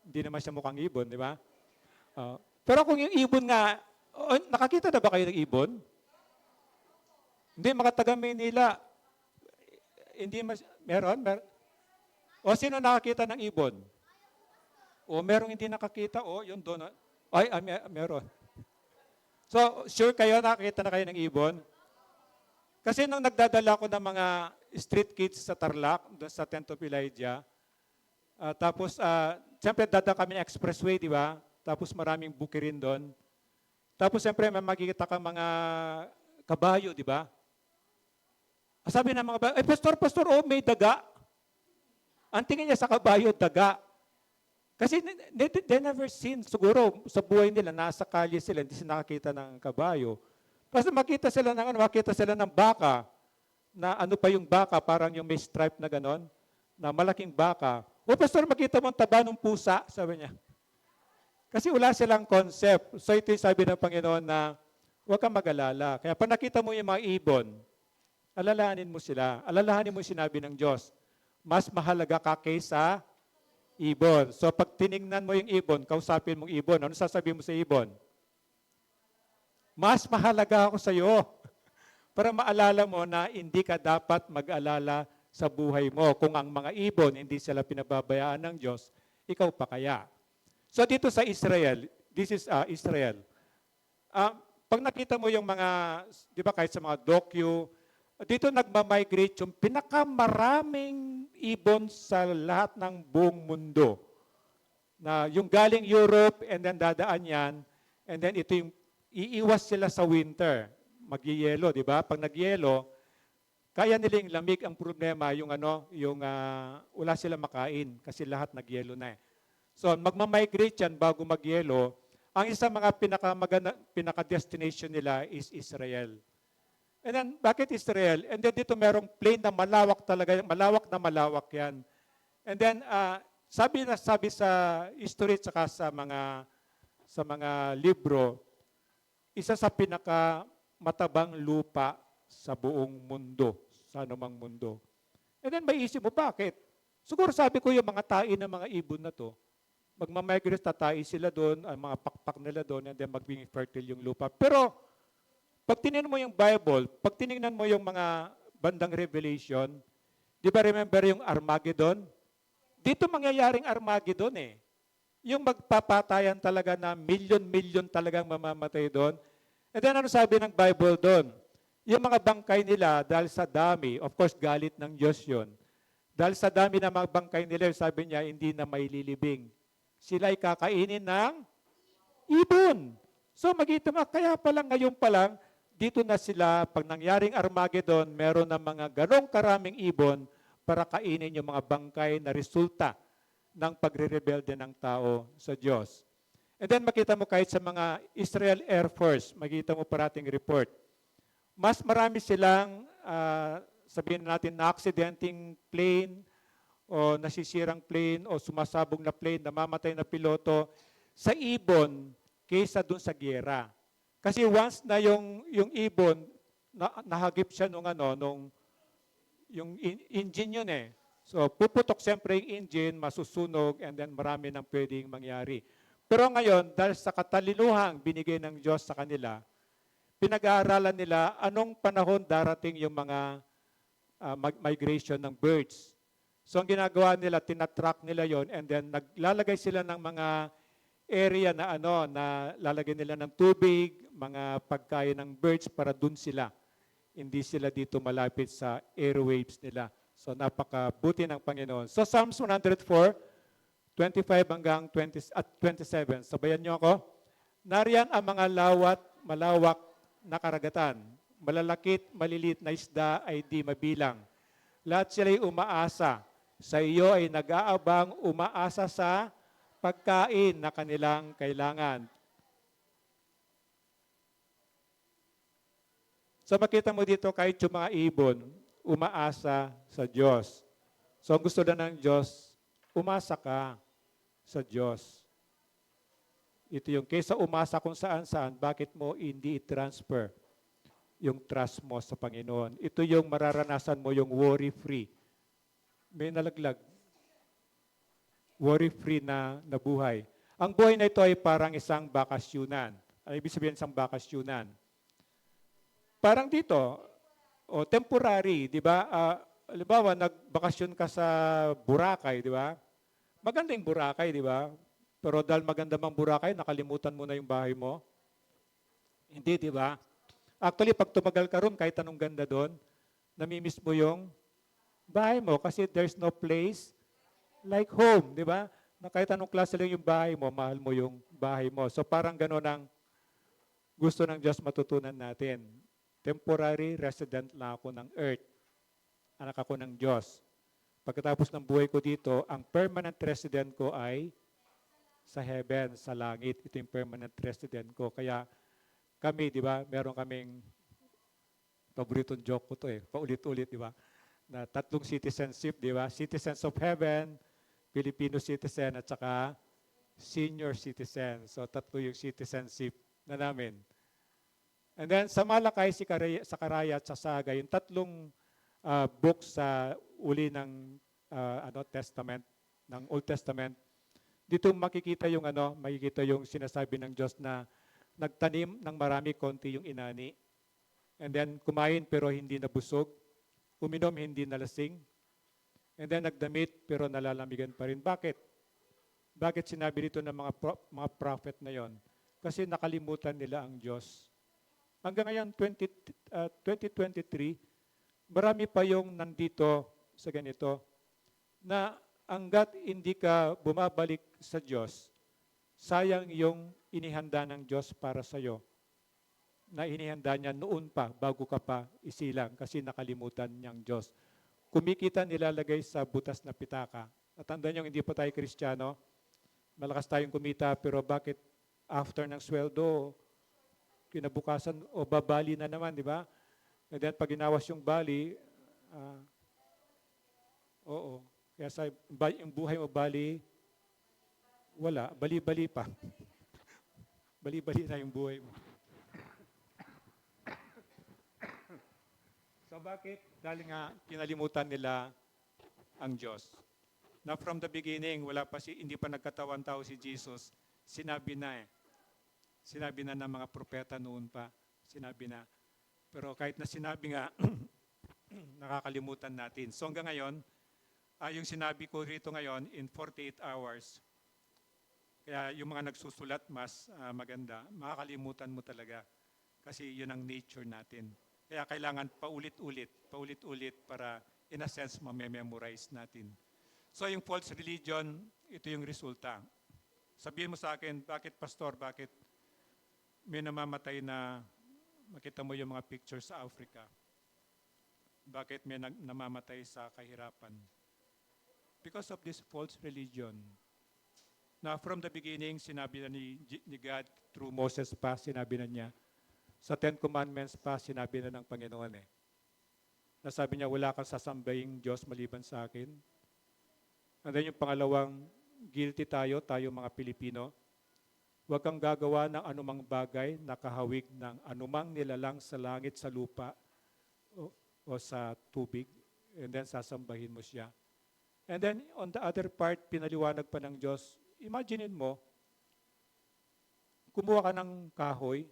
Hindi naman siya mukhang ibon, di ba? Pero kung yung ibon nga, nakakita na ba kayo ng ibon? Hindi, makataga Maynila. Hindi meron? O sino nakakita ng ibon? O merong hindi nakakita? O yun doon. Meron. So, sure kayo nakakita na kayo ng ibon? Kasi nung nagdadala ko ng mga street kids sa Tarlac, doon sa Tent of Elijah, tapos, siyempre dadaan kami ng expressway, di ba? Tapos maraming bukirin doon. Tapos siyempre may makikita ka mga kabayo, di ba? Sabi ng mga kabayo, Pastor, may daga. Ang tingin niya sa kabayo, daga. Kasi they never seen, siguro sa buhay nila, nasa kalye sila, hindi sila nakakita ng kabayo. Kasi makita sila ng baka, na ano pa yung baka, parang yung may stripe na ganon, na malaking baka. Pastor, makita mo ang taba ng pusa, sabi niya. Kasi wala silang concept. So ito yung sabi ng Panginoon na huwag kang mag-alala. Kaya pag nakita mo yung mga ibon, alalahanin mo sila. Alalahanin mo yung sinabi ng Diyos. Mas mahalaga ka kaysa ibon. So pag tinignan mo yung ibon, kausapin mong ibon, ano sasabihin mo sa ibon? Mas mahalaga ako sa iyo. Para maalala mo na hindi ka dapat mag-alala sa buhay mo. Kung ang mga ibon, hindi sila pinababayaan ng Diyos, ikaw pa kaya? So dito sa Israel, this is Israel. Pag nakita mo yung mga, di ba kahit sa mga docu, dito nagmamigrate yung pinakamaraming ibon sa lahat ng buong mundo. Na yung galing Europe and then dadaan yan, and then ito yung iiwas sila sa winter. Magyeyelo, di ba? Pag nagyelo, kaya nilang lamig. Ang problema, wala sila makain kasi lahat nagyelo na eh. So, magmamigrate yan bago magyelo. Ang isang mga pinaka-destination nila is Israel. And then, bakit Israel? And then dito merong plain na malawak talaga, malawak yan. And then, sabi sa history at sa mga libro, isa sa pinaka-matabang lupa sa buong mundo, sa anumang mundo. And then, may isip mo, bakit? Siguro sabi ko yung mga tain ng mga ibon na to, magmamigrate, tatay sila doon, ang mga pakpak nila doon, and then magiging fertile yung lupa. Pero, pag tinignan mo yung Bible, pag tinignan mo yung mga bandang Revelation, di ba remember yung Armageddon? Dito mangyayaring Armageddon eh. Yung magpapatayan talaga na milyon-milyon talagang mamamatay doon. And then ano sabi ng Bible doon? Yung mga bangkay nila, dahil sa dami, of course, galit ng Diyos yun. Dahil sa dami na mga bangkay nila, sabi niya, hindi na may lilibing. Sila'y kakainin ng ibon. So kaya palang ngayon palang, dito na sila, pag nangyaring Armageddon, meron ng mga ganong karaming ibon, para kainin yung mga bangkay na resulta ng pagre-rebelde ng tao sa Diyos. And then makita mo kahit sa mga Israel Air Force, makita mo parating report, mas marami silang, sabihin natin, na-accidenting plane o nasisirang plane o sumasabog na plane, namamatay na piloto sa ibon kaysa dun sa giyera. Kasi once na yung ibon, nahagip siya yung engine yun eh. So puputok siyempre yung engine, masusunog, and then marami nang pwedeng mangyari. Pero ngayon, dahil sa katalinuhang binigay ng Diyos sa kanila, pinag-aaralan nila anong panahon darating yung mga migration ng birds. So ang ginagawa nila, tinatrack nila yon, and then naglalagay sila ng mga area na na lalagay nila ng tubig, mga pagkain ng birds para dun sila. Hindi sila dito malapit sa airwaves nila. So napakabuti ng Panginoon. So Psalms 104, 25 hanggang 20 at 27. Sabayan niyo ako. Nariyan ang mga malawak na karagatan. Malalakit, malilit na isda ay di mabilang. Lahat sila'y umaasa. Sa iyo ay nag-aabang, umaasa sa pagkain na kanilang kailangan. So makita mo dito kahit yung mga ibon, umaasa sa Diyos. So ang gusto na ng Diyos, umasa ka sa Diyos. Ito yung kaysa umasa kung saan-saan, bakit mo hindi i-transfer yung trust mo sa Panginoon? Ito yung mararanasan mo yung worry-free. May nalaglag. Worry-free na buhay. Ang buhay na ito ay parang isang bakasyunan. Ano ibig sabihin isang bakasyunan? Parang dito, temporary, di ba? Halimbawa, nagbakasyon ka sa Boracay, di ba? Maganda yung Boracay, di ba? Pero dahil maganda mang Boracay, nakalimutan mo na yung bahay mo. Hindi, di ba? Actually, pag tumagal ka ron, kahit anong ganda doon, namimiss mo yung bahay mo kasi there's no place like home, di ba? Na kahit anong klase lang yung bahay mo, mahal mo yung bahay mo. So parang gano'n ang gusto ng Diyos matutunan natin. Temporary resident lang ako ng earth. Anak ako ng Diyos. Pagkatapos ng buhay ko dito, ang permanent resident ko ay sa heaven, sa langit. Ito yung permanent resident ko. Kaya kami, di ba, meron kaming paboritong joke ko to paulit-ulit, di ba? Na tatlong citizenship, di ba? Citizens of heaven, Filipino citizen, at saka senior citizen. So tatlo yung citizenship na namin. And then sa Malakay, sa Karaya at sa Saga, yung tatlong books sa uli ng Testament, ng Old Testament, dito makikita yung sinasabi ng Diyos na nagtanim ng marami, konti yung inani. And then kumain pero hindi nabusog, uminom hindi nalasing, and then nagdamit pero nalalamigan pa rin. Bakit? Bakit sinabi dito ng mga prophet na yon? Kasi nakalimutan nila ang Diyos. Hanggang ngayon, 2023, marami pa yung nandito sa ganito na hanggat hindi ka bumabalik sa Diyos, sayang yung inihanda ng Diyos para sa iyo. Na inihanda niya noon pa, bago ka pa isilang kasi nakalimutan niyang Diyos. Kumikita nilalagay sa butas na pitaka. At tandaan niyo, hindi pa tayo Kristiyano, malakas tayong kumita, pero bakit after ng sweldo, kinabukasan o babali na naman, di ba? And then pag ginawas yung bali, kaya sa yung buhay mo bali, wala, bali-bali pa. Bali-bali na yung buhay mo. So bakit? Dahil nga kinalimutan nila ang Diyos. Na from the beginning, hindi pa nagkatawan tao si Jesus, sinabi na Sinabi na ng mga propeta noon pa. Sinabi na. Pero kahit na sinabi nga, nakakalimutan natin. So hanggang ngayon, yung sinabi ko rito ngayon, in 48 hours, kaya yung mga nagsusulat mas maganda, makakalimutan mo talaga. Kasi yun ang nature natin. Kaya kailangan paulit-ulit para in a sense mamemorize natin. So yung false religion, ito yung resulta. Sabihin mo sa akin, bakit pastor, bakit may namamatay na makita mo yung mga pictures sa Africa? Bakit may namamatay sa kahirapan? Because of this false religion. Na from the beginning, sinabi na ni God, through Moses pa, sinabi na niya, sa Ten Commandments pa, sinabi na ng Panginoon Nasabi niya, wala kang sasambaying Diyos maliban sa akin. And then yung pangalawang, guilty tayo mga Pilipino. Huwag kang gagawa ng anumang bagay na kahawig ng anumang nilalang sa langit, sa lupa, o sa tubig. And then sasambahin mo siya. And then on the other part, pinaliwanag pa ng Diyos, imaginein mo, kumuha ka ng kahoy,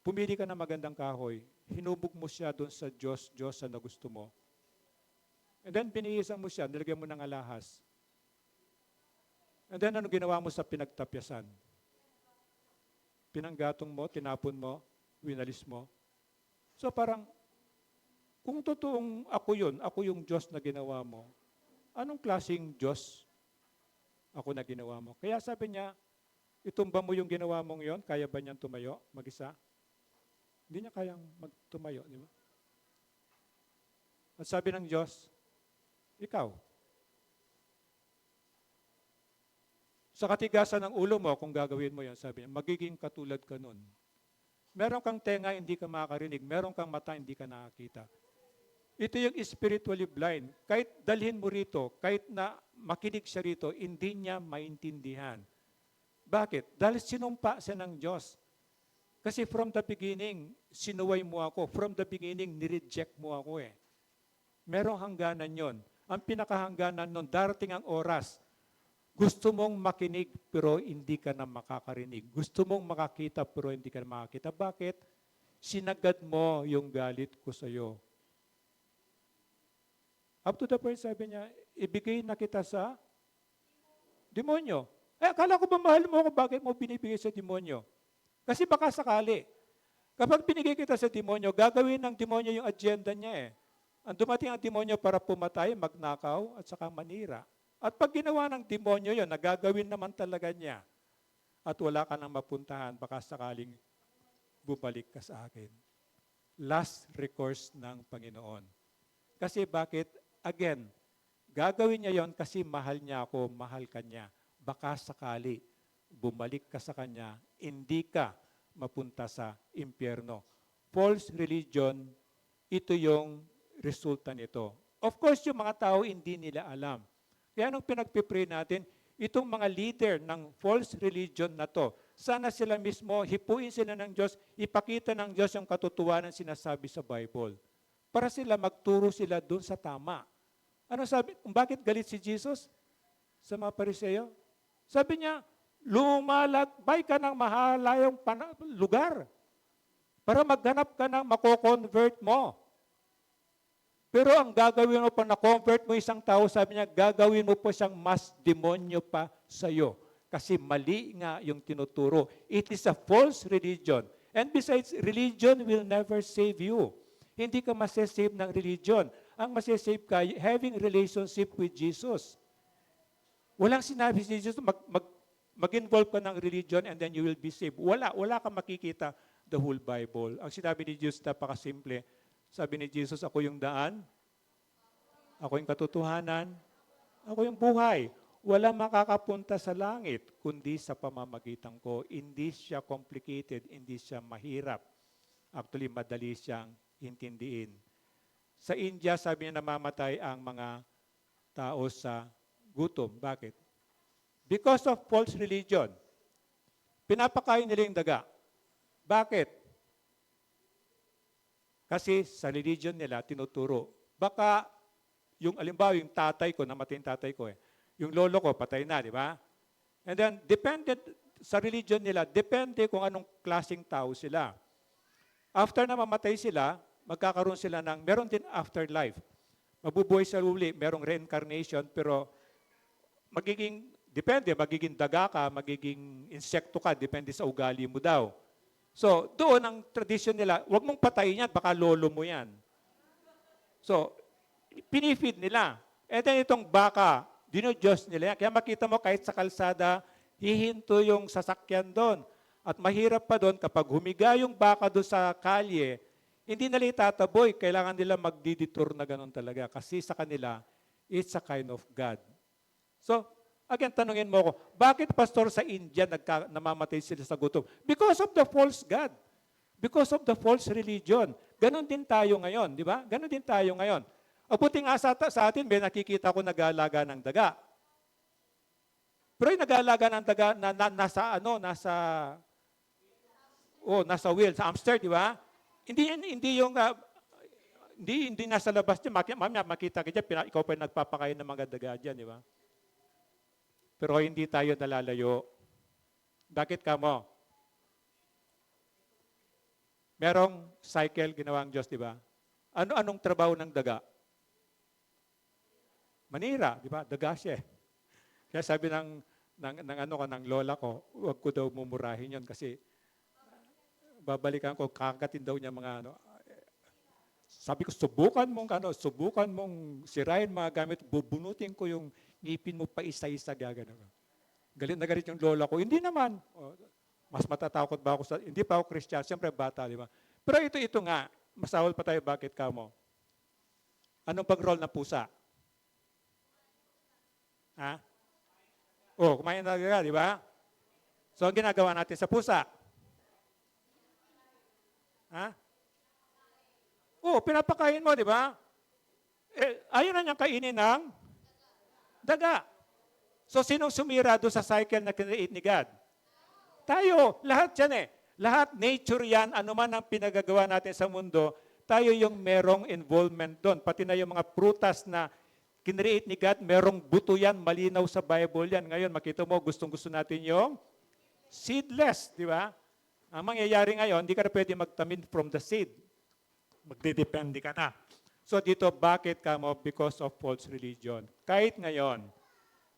pumili ka ng magandang kahoy, hinubog mo siya doon sa Diyos na gusto mo. And then binihisan mo siya, nilagyan mo ng alahas. And then ano ginawa mo sa pinagtapyasan? Pinanggatong mo, tinapon mo, winalis mo. So parang, kung totoong ako yung Diyos na ginawa mo, anong klaseng Diyos ako na ginawa mo? Kaya sabi niya, itumba mo yung ginawa mong yon, kaya ba niyang tumayo mag-isa? Hindi niya kayang magtumayo, di ba? At sabi ng Diyos, ikaw, sa katigasan ng ulo mo, kung gagawin mo yan, sabi niya, magiging katulad ka nun. Meron kang tenga, hindi ka makakarinig. Meron kang mata, hindi ka nakakita. Ito yung spiritually blind. Kahit dalhin mo rito, kahit na makinig siya rito, hindi niya maintindihan. Bakit? Dahil sinumpa siya ng Diyos. Kasi from the beginning, sinuway mo ako. From the beginning, nireject mo ako Merong hangganan yon. Ang pinakahangganan nun, darating ang oras. Gusto mong makinig, pero hindi ka na makakarinig. Gusto mong makakita, pero hindi ka na makakita. Bakit? Sinagad mo yung galit ko sa iyo. Up to the point, sabi niya, ibigay na kita sa demonyo. Akala ko ba mahal mo ako, bakit mo binibigay sa demonyo? Kasi baka sakali. Kapag binigay kita sa demonyo, gagawin ng demonyo yung agenda niya Ang dumating ang demonyo para pumatay, magnakaw, at saka manira. At pag ginawa ng demonyo yun, nagagawin naman talaga niya. At wala ka nang mapuntahan, baka sakaling bumalik ka sa akin. Last recourse ng Panginoon. Kasi bakit? Again, gagawin niya yon kasi mahal niya ako, mahal ka niya. Baka sakali, bumalik ka sa Kanya, hindi ka mapunta sa impyerno. False religion, ito yung resulta nito. Of course, yung mga tao hindi nila alam. Kaya nung pinagpipray natin, itong mga leader ng false religion na to, sana sila mismo, hipuin sila ng Diyos, ipakita ng Diyos yung katotohanan sinasabi sa Bible. Para sila magturo sila dun sa tama. Ano sabi? Bakit galit si Jesus sa mga Pariseo? Sabi niya, lumalakbay ka ng mahalayong lugar para maghanap ka ng mako-convert mo. Pero ang gagawin mo pa na-convert mo isang tao, sabi niya, gagawin mo po siyang mas demonyo pa sa'yo. Kasi mali nga yung tinuturo. It is a false religion. And besides, religion will never save you. Hindi ka masasave ng religion. Ang masasave ka, having relationship with Jesus. Walang sinabi si Jesus, mag-involve ka ng religion and then you will be saved. Wala kang makikita the whole Bible. Ang sinabi ni Jesus, napakasimple. Sabi ni Jesus, ako yung daan, ako yung katotohanan, ako yung buhay. Wala makakapunta sa langit, kundi sa pamamagitan ko. Hindi siya complicated, hindi siya mahirap. Actually, madali siyang intindihin. Sa India, sabi niya namamatay ang mga tao sa gutom. Bakit? Because of false religion. Pinapakain nila yung daga. Bakit? Kasi sa religion nila, tinuturo. Baka, alimbawa, yung tatay ko, namatay yung tatay ko yung lolo ko, patay na, di ba? And then, dependent sa religion nila, depende kung anong klaseng tao sila. After na mamatay sila, magkakaroon sila meron din afterlife. Mabubuhay sa uli, merong reincarnation, pero magiging daga ka, magiging insekto ka, depende sa ugali mo daw. So, doon ang tradition nila, huwag mong patayin yan, baka lolo mo yan. So, pinifeed nila. And then itong baka, dino-Diyos nila yan. Kaya makita mo kahit sa kalsada, hihinto yung sasakyan doon. At mahirap pa doon, kapag humiga yung baka doon sa kalye, Hindi nila itataboy. Kailangan nila magdidetour na ganun talaga. Kasi sa kanila, it's a kind of God. So, again, tanungin mo ako, bakit pastor sa India namamatay sila sa gutom? Because of the false God. Because of the false religion. Ganon din tayo ngayon, di ba? Ganon din tayo ngayon. Abuti nga sa atin, may nakikita ko nag-aalaga ng daga. Pero yung nag-aalaga ng daga nasa wheel, sa hamster, di ba? Hindi nasa labas niya. Mamaya makita ka dyan, ikaw pa yung nagpapakain ng mga daga dyan, di ba? Pero hindi tayo nalalayo. Bakit ka mo? Merong cycle ginawa ang Diyos, di ba? Anong trabaho ng daga? Manira, di ba? Daga siya. Kaya sabi ng lola ko, huwag ko daw mumurahin yon kasi babalikan ko, kakatin daw niya mga Sabi ko, subukan mong sirain mga gamit, bubunutin ko yung ngipin mo pa isa-isa, gagano. Galit na galit yung lola ko. Hindi naman. Mas matatakot ba ako hindi pa ako Christian, siyempre bata, di ba? Pero ito nga, masawal pa tayo, bakit ka mo? Anong pag-roll na pusa? Ha? Kumain na daga, di ba? So, ang ginagawa natin sa pusa? Ha? Pinapakain mo, di ba? Ayaw na niyang kainin ng daga. So, sinong sumira doon sa cycle na kinreate ni God? Tayo. Lahat yan Lahat, nature yan. Ano man ang pinagagawa natin sa mundo, tayo yung merong involvement doon. Pati na yung mga prutas na kinreate ni God, merong buto yan, malinaw sa Bible yan. Ngayon, makita mo, gustong-gusto natin yung seedless, di ba? Ang mangyayari ngayon, hindi ka na pwede magtamin from the seed. Magdidepende ka na. So dito, bakit ka mo? Because of false religion. Kahit ngayon,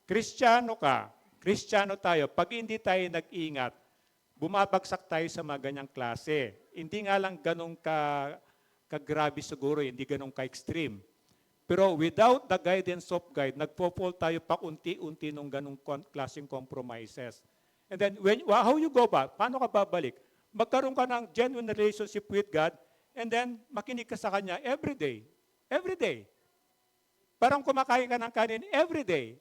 Kristiyano ka, Kristiyano tayo, pag hindi tayo nag-ingat, bumabagsak tayo sa mga ganyang klase. Hindi nga lang ganun ka-grabe siguro, hindi ganun ka-extreme. Pero without the guidance of God, nagpo-fall tayo pa unti-unti nung ganung klaseng compromises. And then, how you go back? Paano ka babalik? Magkaroon ka ng genuine relationship with God, and then makinig ka sa Kanya every day. Every day. Parang kumakain ka ng kanin every day.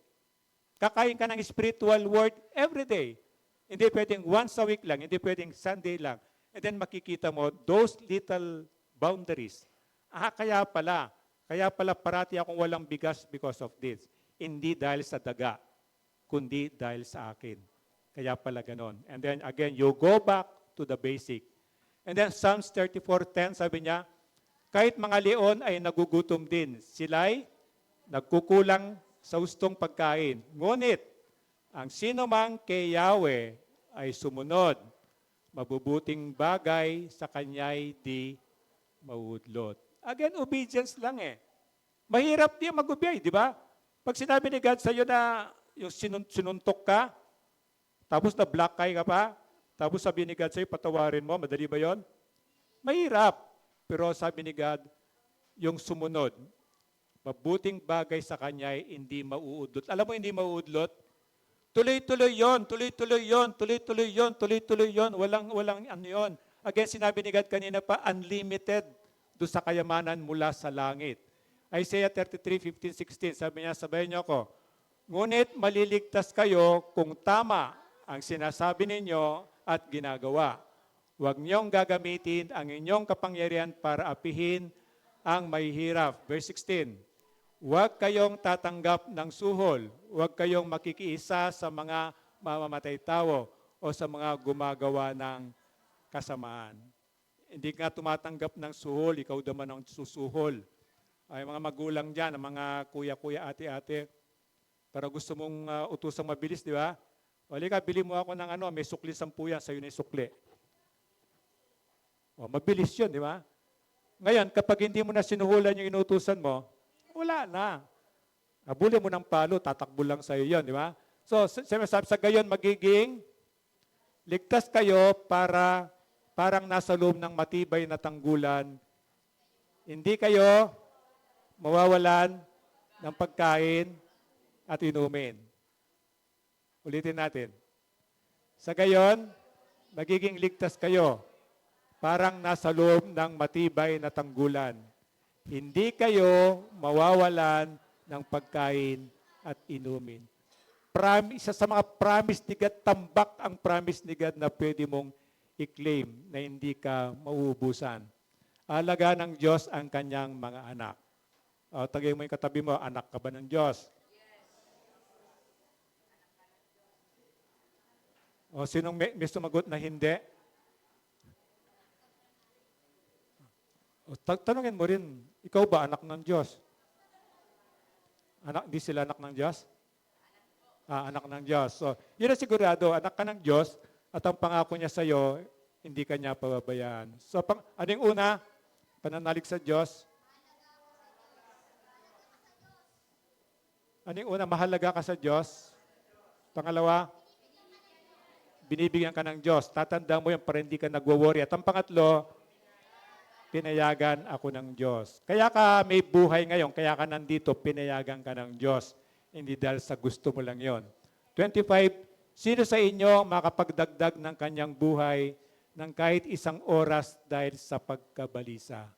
Kakain ka ng spiritual word every day. Hindi pwedeng once a week lang, hindi pwedeng Sunday lang. And then makikita mo those little boundaries. Kaya pala parati akong walang bigas because of this. Hindi dahil sa daga, kundi dahil sa akin. Kaya pala ganon. And then again, you go back to the basic. And then Psalms 34:10, sabi niya, kahit mga leon ay nagugutom din, sila'y nagkukulang sa hustong pagkain. Ngunit, ang sino mang kay Yahweh ay sumunod, mabubuting bagay sa kanya'y di mauudlot. Again, obedience lang Mahirap di mag-obey, di ba? Pag sinabi ni God sa'yo na yung sinuntok ka, tapos na black eye ka pa, tapos sabi ni God sa'yo, patawarin mo, madali ba yon? Mahirap. Pero sabi ni God, yung sumunod, mabuting bagay sa kanya ay hindi mauudlot. Alam mo hindi mauudlot? Tuloy-tuloy yon, tuloy-tuloy yon, tuloy-tuloy yon, tuloy-tuloy yon. Walang ano yon. Again, sinabi ni God kanina pa, unlimited doon sa kayamanan mula sa langit. Isaiah 33:15-16, sabi niya, sabayan niyo ako, ngunit maliligtas kayo kung tama ang sinasabi ninyo at ginagawa. Huwag niyong gagamitin ang inyong kapangyarihan para apihin ang mahihirap. Verse 16, huwag kayong tatanggap ng suhol. Huwag kayong makikiisa sa mga mamamatay tao o sa mga gumagawa ng kasamaan. Hindi ka tumatanggap ng suhol, ikaw naman ang susuhol. Ay mga magulang dyan, mga kuya-kuya, ate-ate, para gusto mong utusang mabilis, di ba? O, halika, bili mo ako ng may sukli 10 yan, sa'yo na yung sukli. O, mabilis yun, di ba? Ngayon, kapag hindi mo na sinuhulan yung inutusan mo, wala na. Abulin mo ng palo, tatakbo lang sa'yo yun, di ba? So, sa gayon, magiging ligtas kayo para parang nasa loob ng matibay na tanggulan. Hindi kayo mawawalan ng pagkain at inumin. Ulitin natin. Sa gayon, magiging ligtas kayo parang nasa loob ng matibay na tanggulan. Hindi kayo mawawalan ng pagkain at inumin. Isa sa mga promise ni God, tambak ang promise ni God na pwede mong i-claim na hindi ka mauubusan. Alaga ng Diyos ang kanyang mga anak. O, tagay mo yung katabi mo, anak ka ba ng Diyos? O, sinong may sumagot na hindi? O, tanungin mo rin, ikaw ba anak ng Diyos? Di sila anak ng Diyos? Anak ng Diyos. So, yun ang sigurado, anak ka ng Diyos at ang pangako niya sa iyo, hindi ka niya pababayaan. So, ano yung una? Pananalig sa Diyos. Ano yung una? Mahalaga ka sa Diyos. Pangalawa, binibigyan ka ng Diyos. Tatanda mo yan para hindi ka nagwo-worry. At ang pangatlo, pinayagan ako ng Diyos. Kaya ka may buhay ngayon, kaya ka nandito, pinayagan ka ng Diyos. Hindi dahil sa gusto mo lang yon. 25, sino sa inyo makapagdagdag ng kanyang buhay ng kahit isang oras dahil sa pagkabalisa?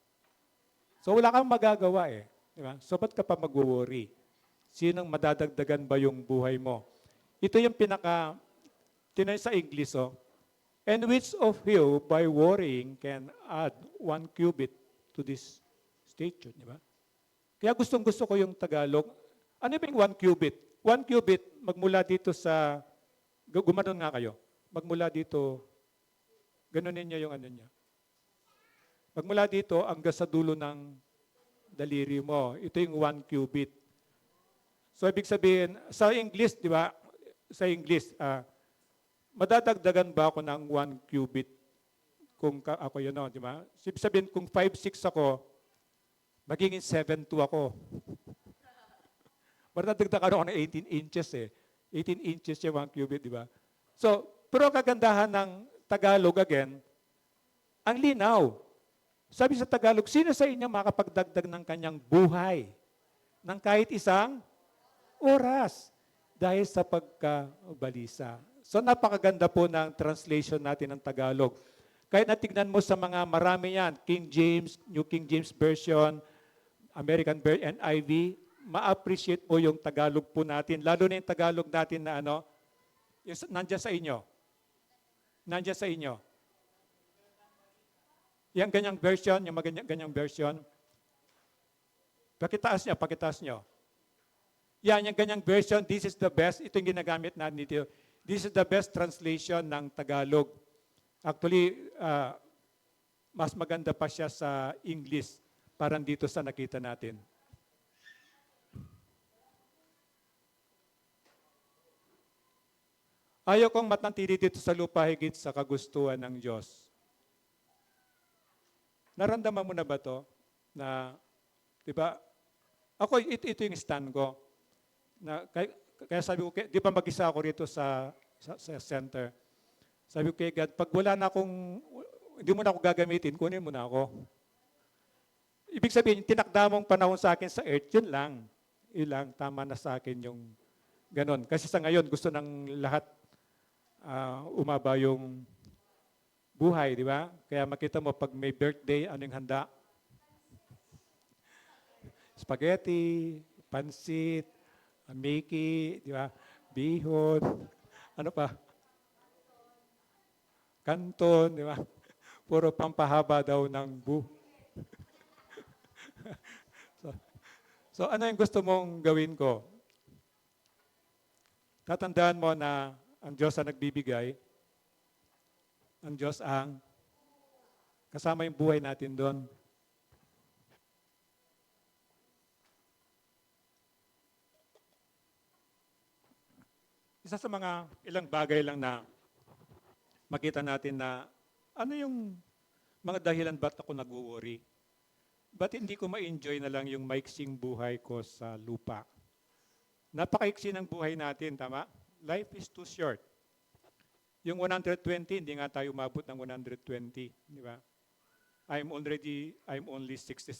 So wala kang magagawa eh. Di ba? So ba't ka pa mag-worry? Sinong madadagdagan ba yung buhay mo? Ito yung tinay sa English, oh. And which of you, by worrying, can add 1 cubit to this stature, di ba? Kaya gustong-gusto ko yung Tagalog. Ano ba yung 1 cubit? 1 cubit, magmula dito sa, gumanon nga kayo, magmula dito, ganunin niyo yung ano niya. Magmula dito hanggang sa dulo ng daliri mo. Ito yung 1 cubit. So, ibig sabihin, sa English, di ba? Sa English, madadagdagan ba ako ng 1 cubit kung ako yun, no, di ba? Ibig sabihin, kung 5'6" ako, magiging 7'2" ako. Madadagdagan ako ng 18 inches eh. 18 inches yung 1 cubit, di ba? So, pero kagandahan ng Tagalog again, ang linaw. Sabi sa Tagalog, sino sa inyo makapagdagdag ng kanyang buhay ng kahit isang oras dahil sa pagkabalisa? So napakaganda po ng translation natin ng Tagalog. Kahit natignan mo sa mga marami yan, King James, New King James Version, American Version, NIV, ma-appreciate mo yung Tagalog po natin. Lalo na yung Tagalog natin na ano, nandiyan sa inyo. Nandiyan sa inyo. Yung ganyang version, yung ganyang version. Pakitaas nyo. Yan, yung ganyang version, this is the best. Ito yung ginagamit natin dito. This is the best translation ng Tagalog. Actually, mas maganda pa siya sa English, parang dito sa nakita natin. Ayaw kong matantili dito sa lupa higit sa kagustuhan ng Diyos. Naramdaman mo na ba to? Na, di ba, ito yung stand ko. Na, kaya sabi ko, di ba mag-isa ako rito sa center. Sabi ko kay God, pag wala na akong, hindi mo na ako gagamitin, kunin mo na ako. Ibig sabihin, tinakda mong panahon sa akin sa earth, yun lang. Yun lang, tama na sa akin yung ganon. Kasi sa ngayon, gusto ng lahat umaba yung buhay, di ba? Kaya makita mo, pag may birthday, ano yung handa? Spaghetti, pansit, Mickey, di ba? Bihon, ano pa? Kanton, di ba? Puro pampahaba daw ng so, ano yung gusto mong gawin ko? Tatandaan mo na ang Diyos ang nagbibigay, ang Diyos ang kasama yung buhay natin doon. Isa sa mga ilang bagay lang na makita natin na ano yung mga dahilan ba't ako nag-worry? Ba't hindi ko ma-enjoy na lang yung maiksing buhay ko sa lupa? Napakaiksi ng buhay natin, tama? Life is too short. Yung 120, hindi nga tayo umabot ng 120, di ba? I'm only 67,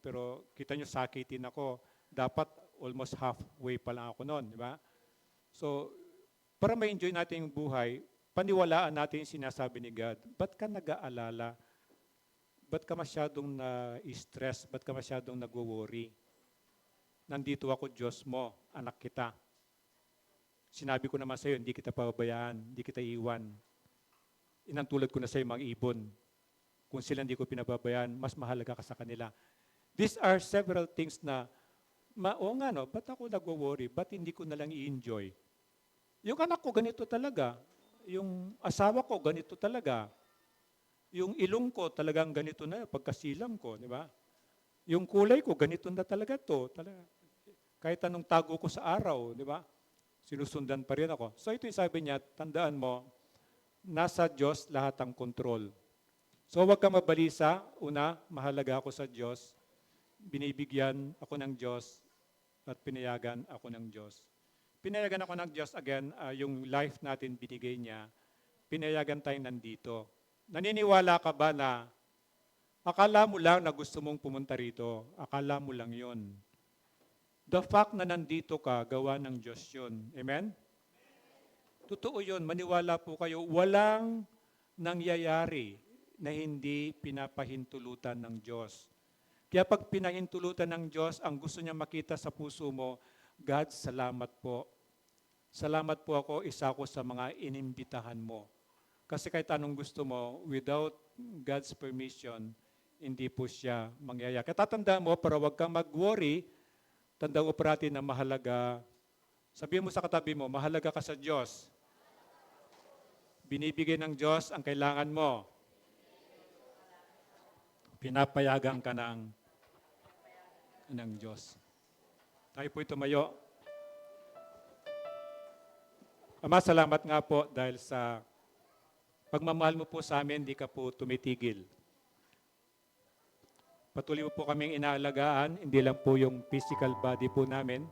pero kita nyo sakitin ako. Dapat almost halfway pa lang ako noon, di ba? So, para ma-enjoy natin yung buhay, paniwalaan natin yung sinasabi ni God. Ba't ka nag-aalala ba't ka masyadong na-stress? Ba't ka masyadong nagwo-worry? Nandito ako, Diyos mo, anak kita. Sinabi ko naman sa iyo, hindi kita pababayaan, hindi kita iiwan. Inantulad ko na sa iyo mga ibon. Kung sila hindi ko pinababayaan, mas mahalaga ka sa kanila. These are several things na, oo nga no, ba't ako nagwo-worry? Ba't hindi ko nalang i-enjoy? Yung anak ko ganito talaga. Yung asawa ko ganito talaga. Yung ilong ko talagang ganito na, pagkasilang ko, di ba? Yung kulay ko, ganito na talaga to. Talaga. Kahit anong tago ko sa araw, di ba? Sinusundan pa rin ako. So ito yung sabi niya, tandaan mo, nasa Diyos lahat ang control. So huwag kang mabalisa. Una, mahalaga ako sa Diyos. Binibigyan ako ng Diyos at pinayagan ako ng Diyos. Pinayagan ako ng Diyos, again, yung life natin binigay niya, pinayagan tayong nandito. Naniniwala ka ba na akala mo lang na gusto mong pumunta rito? Akala mo lang yon. The fact na nandito ka, gawa ng Diyos yun. Amen? Totoo yun. Maniwala po kayo. Walang nangyayari na hindi pinapahintulutan ng Diyos. Kaya pag pinahintulutan ng Diyos, ang gusto niya makita sa puso mo, God, salamat po. Salamat po ako, isa ko sa mga inimbitahan mo. Kasi kahit anong gusto mo, without God's permission, hindi po siya mangyayari. Kaya tatandaan mo, para wag kang mag-worry, tandaan mo parati na mahalaga. Sabihin mo sa katabi mo, mahalaga ka sa Diyos. Binibigay ng Diyos ang kailangan mo. Pinapayagan ka ng Diyos. Tayo po tumayo. Ama, salamat nga po dahil sa pagmamahal mo po sa amin, hindi ka po tumitigil. Patuloy mo po kaming inaalagaan, hindi lang po yung physical body po namin,